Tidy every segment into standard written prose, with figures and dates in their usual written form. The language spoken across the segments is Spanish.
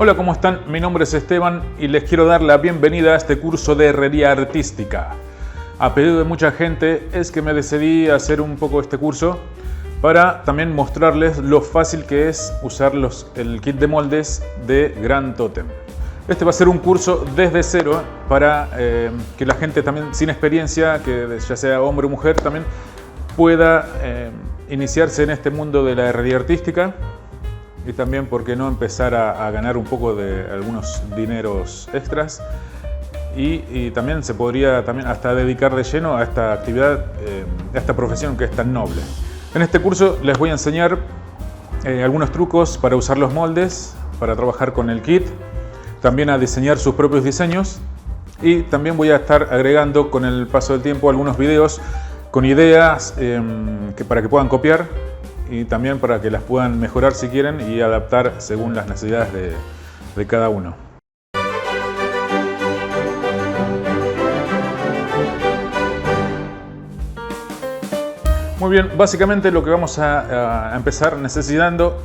Hola, ¿cómo están? Mi nombre es Esteban y les quiero dar la bienvenida a este curso de herrería artística. A pedido de mucha gente es que me decidí a hacer un poco este curso para también mostrarles lo fácil que es usar el kit de moldes de Grand Totem. Este va a ser un curso desde cero para que la gente también sin experiencia, que ya sea hombre o mujer, también pueda iniciarse en este mundo de la herrería artística. Y también, ¿por qué no empezar a ganar un poco de algunos dineros extras? Y también se podría hasta dedicar de lleno a esta actividad, a esta profesión que es tan noble. En este curso les voy a enseñar algunos trucos para usar los moldes, para trabajar con el kit, también a diseñar sus propios diseños. Y también voy a estar agregando con el paso del tiempo algunos videos con ideas para que puedan copiar. Y también para que las puedan mejorar si quieren y adaptar según las necesidades de cada uno. Muy bien, básicamente lo que vamos a empezar necesitando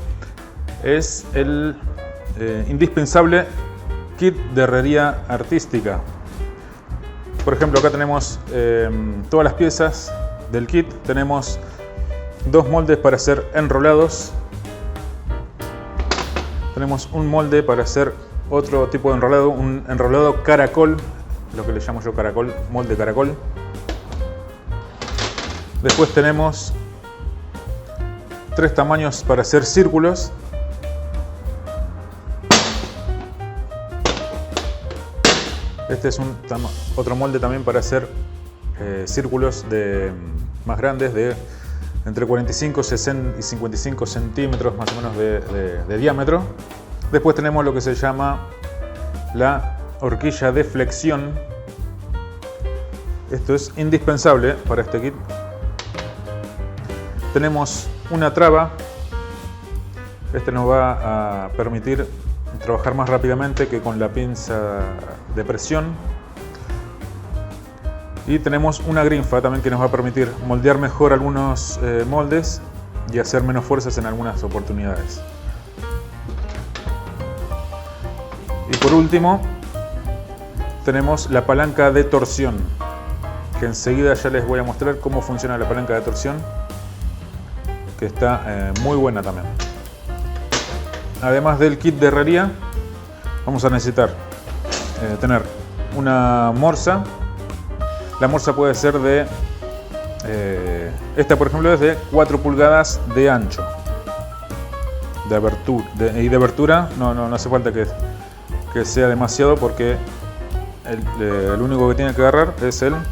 es el indispensable kit de herrería artística. Por ejemplo, acá tenemos todas las piezas del kit. Tenemos dos moldes para hacer enrolados. Tenemos un molde para hacer otro tipo de enrolado, un enrolado caracol, lo que le llamo yo caracol, molde caracol. Después tenemos tres tamaños para hacer círculos. Este es otro molde también para hacer círculos más grandes, de entre 45 y 55 centímetros más o menos de diámetro. Después tenemos lo que se llama la horquilla de flexión. Esto es indispensable para este kit. Tenemos una traba. Este nos va a permitir trabajar más rápidamente que con la pinza de presión. Y tenemos una grinfa también que nos va a permitir moldear mejor algunos moldes y hacer menos fuerzas en algunas oportunidades. Y por último tenemos la palanca de torsión, que enseguida ya les voy a mostrar cómo funciona la palanca de torsión, que está muy buena también. Además del kit de herrería, vamos a necesitar tener una morsa. La morsa puede ser esta por ejemplo es de 4 pulgadas de ancho, de abertura, y de abertura no hace falta que sea demasiado, porque el único que tiene que agarrar es el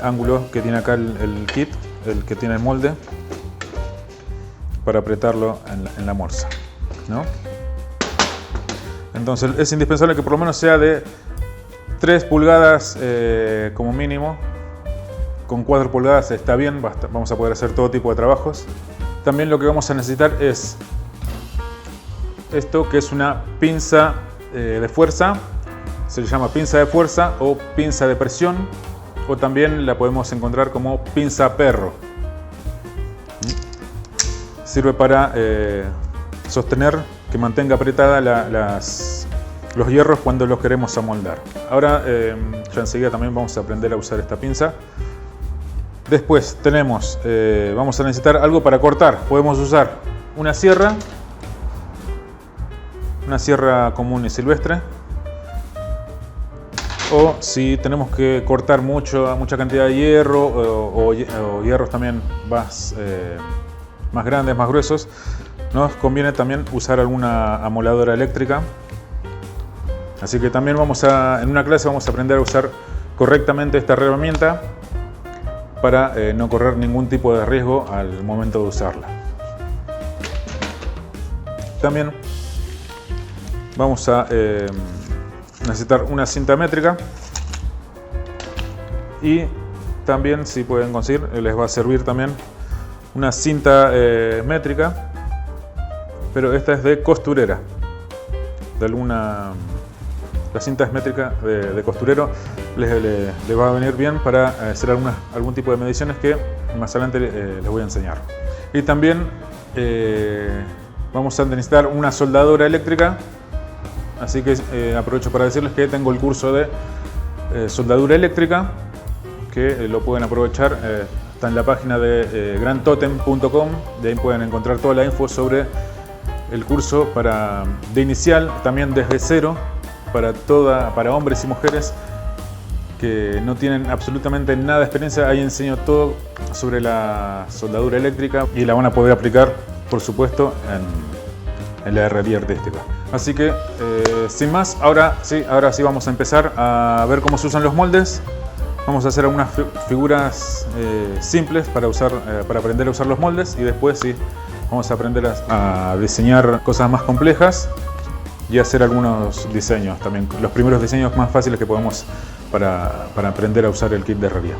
ángulo que tiene acá el kit, el que tiene el molde, para apretarlo en la morsa, ¿no? Entonces es indispensable que por lo menos sea de 3 pulgadas como mínimo. Con 4 pulgadas está bien, vamos a poder hacer todo tipo de trabajos. También lo que vamos a necesitar es esto, que es una pinza de fuerza. Se le llama pinza de fuerza o pinza de presión, o también la podemos encontrar como pinza perro. Sirve para sostener, que mantenga apretada los hierros cuando los queremos amoldar. Ahora ya enseguida también vamos a aprender a usar esta pinza. Después vamos a necesitar algo para cortar. Podemos usar una sierra común y silvestre, o si tenemos que cortar mucha cantidad de hierro o hierros también más grandes, más gruesos, nos conviene también usar alguna amoladora eléctrica. Así que también en una clase vamos a aprender a usar correctamente esta herramienta para no correr ningún tipo de riesgo al momento de usarla. También vamos a necesitar una cinta métrica, y también, si pueden conseguir, les va a servir también una cinta métrica, pero esta es de costurera. La cinta es métrica de costurero, les va a venir bien para hacer algún tipo de mediciones que más adelante les voy a enseñar. Y también vamos a necesitar una soldadura eléctrica. Así que aprovecho para decirles que tengo el curso de soldadura eléctrica, que lo pueden aprovechar. Está en la página de grandtotem.com, de ahí pueden encontrar toda la info sobre el curso de inicial, también desde cero, para hombres y mujeres que no tienen absolutamente nada de experiencia. Ahí enseño todo sobre la soldadura eléctrica y la van a poder aplicar, por supuesto, en la herrería artística. Así que, sin más, ahora sí vamos a empezar a ver cómo se usan los moldes. Vamos a hacer algunas figuras simples para aprender a usar los moldes, y después sí vamos a aprender a diseñar cosas más complejas y hacer algunos diseños también, los primeros diseños más fáciles que podemos para aprender a usar el kit de herrería.